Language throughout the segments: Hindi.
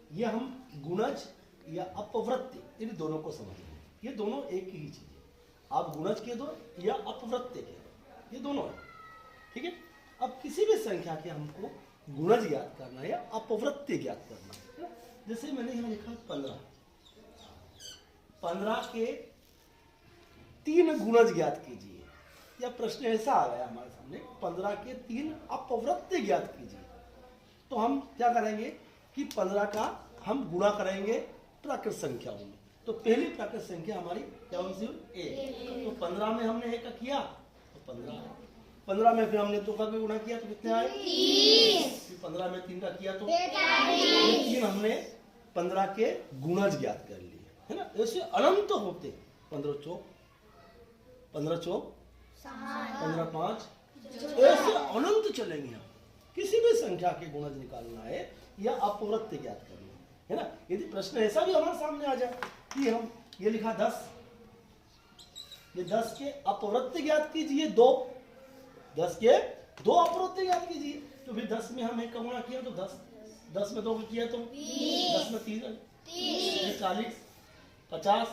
ये हम गुणज या अपवृत्ति इन दोनों को समझ लें। ये दोनों एक ही चीज है। आप गुणज कह दो या अपवृत्ति कह दो, ये दोनों है। ठीक है। अब किसी भी संख्या के हमको गुणज ज्ञात करना है या अपवृत्ति ज्ञात करना है। जैसे मैंने यहाँ लिखा 15, 15 के 3 गुणज ज्ञात कीजिए। या प्रश्न ऐसा आ गया हमारे सामने, 15 के 3 अपवृत्ति ज्ञात कीजिए। तो हम क्या करेंगे कि 15 का हम गुणा करेंगे प्राकृत संख्याओं में। तो पहली प्राकृत संख्या हमारी क्या होगी? 1। तो 15 में हमने 1 का किया तो 15, 15 में फिर हमने 2 का भी गुणा किया तो कितने आए? 30। फिर 15 में 3 का किया तो 3। हमने 15 के गुणज ज्ञात कर लिए, है ना। ऐसे अनंत होते, 15 चौक, 15 चौक, 15 5, ऐसे अनंत चलेंगे। हम किसी भी संख्या के गुणज निकालना है या अपवृत्ति ज्ञात करना है ना। यदि प्रश्न ऐसा भी हमारे सामने आ जाए कि हम ये लिखा 10, ये 10 के अपवृत्ति ज्ञात कीजिए 2, 10 के 2 अपवृत्ति ज्ञात कीजिए। तो फिर 10 में हम 1 का गुणा किया तो 10, 10 में 2 का किया तो 10 में 3, 40, 50,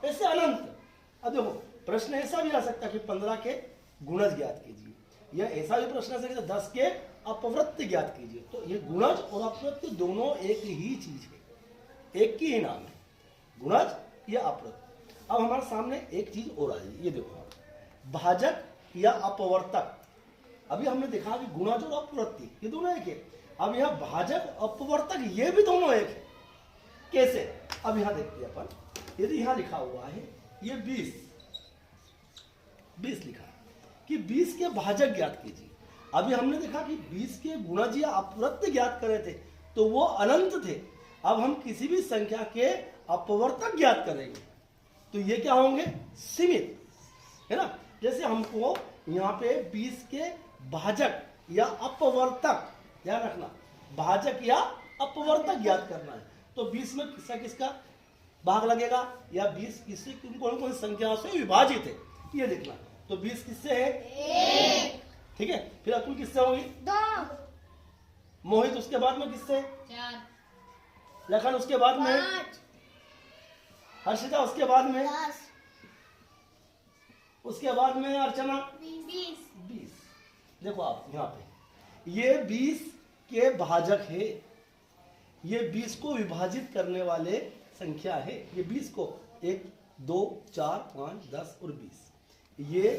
ऐसे अनंत। अब देखो प्रश्न ऐसा भी आ सकता है कि 15 के गुणज ज्ञात कीजिए, या ऐसा भी प्रश्न आ सकता है 10 के अपवृत्ति ज्ञात कीजिए। तो ये गुणज और अपवृत्ति दोनों एक ही चीज है, एक ही नाम है, गुणज या अपवृत्ति। अब हमारे सामने एक चीज और आई, ये देखो भाजक या अपवर्तक। अभी हमने देखा कि गुणज और अपवृत्ति ये दोनों एक है। अब यह भाजक अपवर्तक ये भी दोनों एक है। कैसे? अब यहां देखते हैं अपन। यदि यहां लिखा हुआ है ये 20 लिखा है कि 20 के भाजक ज्ञात कीजिए। अभी हमने देखा कि 20 के गुणज या अपवृत्ति ज्ञात करे थे तो वो अनंत थे। अब हम किसी भी संख्या के अपवर्तक ज्ञात करेंगे तो ये क्या होंगे? सीमित, है ना। जैसे हमको यहाँ पे 20 के भाजक या अपवर्तक, ध्यान रखना, भाजक या अपवर्तक ज्ञात करना है। तो 20 में किसका किसका भाग लगेगा या 20 किससे कौन कौन संख्या से विभाजित है ये देखना। तो 20 किससे है? 1। ठीक है। फिर अतुल किससे होगी? 2। मोहित उसके बाद में किससे? 4। लखन उसके बाद में 5। हर्षिता उसके बाद में 10। उसके बाद में अर्चना 20। देखो आप यहाँ पे ये 20 के भाजक है, ये 20 को विभाजित करने वाले संख्या है। ये 20 को 1 2 4 5 10 और 20 ये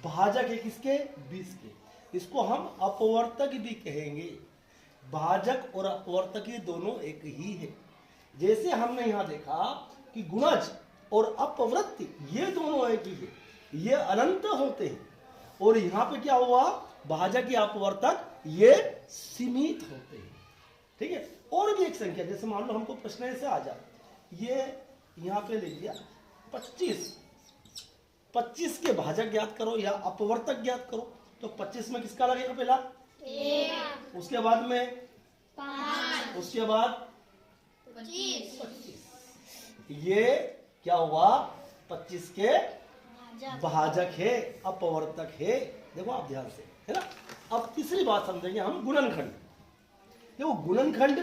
भाजक है किसके? 20 के। इसको हम अपवर्तक भी कहेंगे। भाजक और अपवर्तक ये दोनों एक ही है। जैसे हमने यहाँ देखा कि गुणज और अपवृत्ति ये दोनों एक ही है, ये अनंत होते हैं। और यहाँ पे क्या हुआ? भाजक या अपवर्तक ये सीमित होते हैं। ठीक है। और भी एक संख्या, जैसे मान लो हमको प्रश्न ऐसे आ जाए, ये यहाँ पे ले लिया 25 के भाजक ज्ञात करो या अपवर्तक ज्ञात करो। तो 25 में किसका लगेगा? पहला 1, उसके बाद में 5, उसके बाद 25। ये क्या हुआ? 25 के भाजक है, अपवर्तक है। देखो आप ध्यान से, है ना। अब तीसरी बात समझेंगे हम, गुणनखंड। देखो गुणनखंड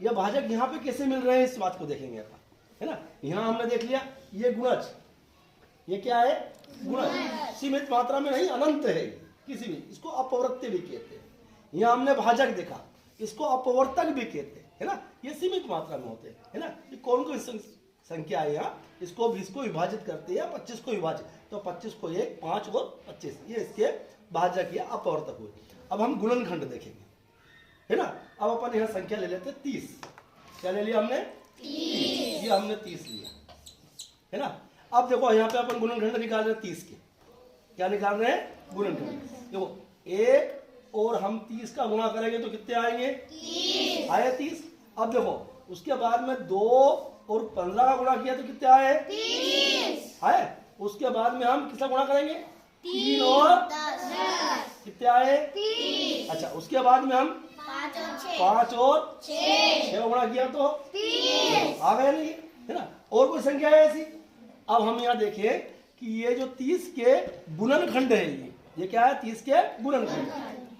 या भाजक यहाँ पे कैसे मिल रहे हैं इस बात को देखेंगे अपन, है ना। यहाँ हमने देख लिया ये गुणज, ये क्या है? गुणज। सीमित मात्रा में नहीं, अनंत है किसी भी, इसको अपवर्त्य भी कहते हैं। यहाँ हमने भाजक देखा, इसको अपवर्तक भी कहते हैं, है ना। ये सीमित मात्रा में होते हैं, है ना। ये कौन कौन संख्या है यहाँ? इसको 20 को विभाजित करते हैं, 25 को विभाजित, तो 25 को 1 5 और 25 ये इसके भाजक या अपवर्तक हुए। अब हम गुणनखंड देखेंगे, है ना। अब अपन यहाँ संख्या ले लेते हैं 30। क्या ले लिया हमने? 30। ये हमने 30 लिया, है ना। अब देखो यहाँ पे अपन गुणनखंड निकाल रहे हैं 30 के। क्या निकाल रहे हैं? गुणनखंड। देखो 1 और हम 30 का गुणा करेंगे तो कितने आएंगे? 30 आए 30। अब देखो उसके बाद में 2 और 15 का गुणा किया तो कितने आए? 30 आए। उसके बाद में हम किसका गुणा करेंगे? 3 और 10 कितने आए? 30। अच्छा उसके बाद में हम 5 और 6 गुणा किया तो 30 आ गए नहीं, है ना। और कोई संख्या है ऐसी? अब हम यहाँ देखें कि ये जो 30 के गुणनखंड है, ये क्या है? 30 के गुणनखंड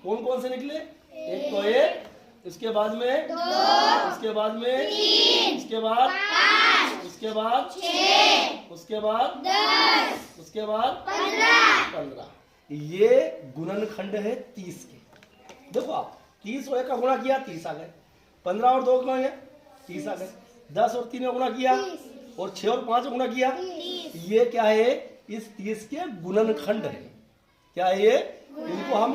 कौन कौन से निकले? एक तो 1, इसके बाद में 2, उसके बाद में 3, उसके बाद 5, उसके बाद 6, उसके बाद 10, उसके बाद 15। ये गुणनखंड है 30 के। देखो आप 30 और 1 का गुणा किया 30 आ गए, 15 और 2 का 30 आ गए, 10 और 3 का गुणा किया और 6 और 5 का गुणा किया। ये क्या है? इस 30 के गुणनखंड है। क्या है ये? इनको हम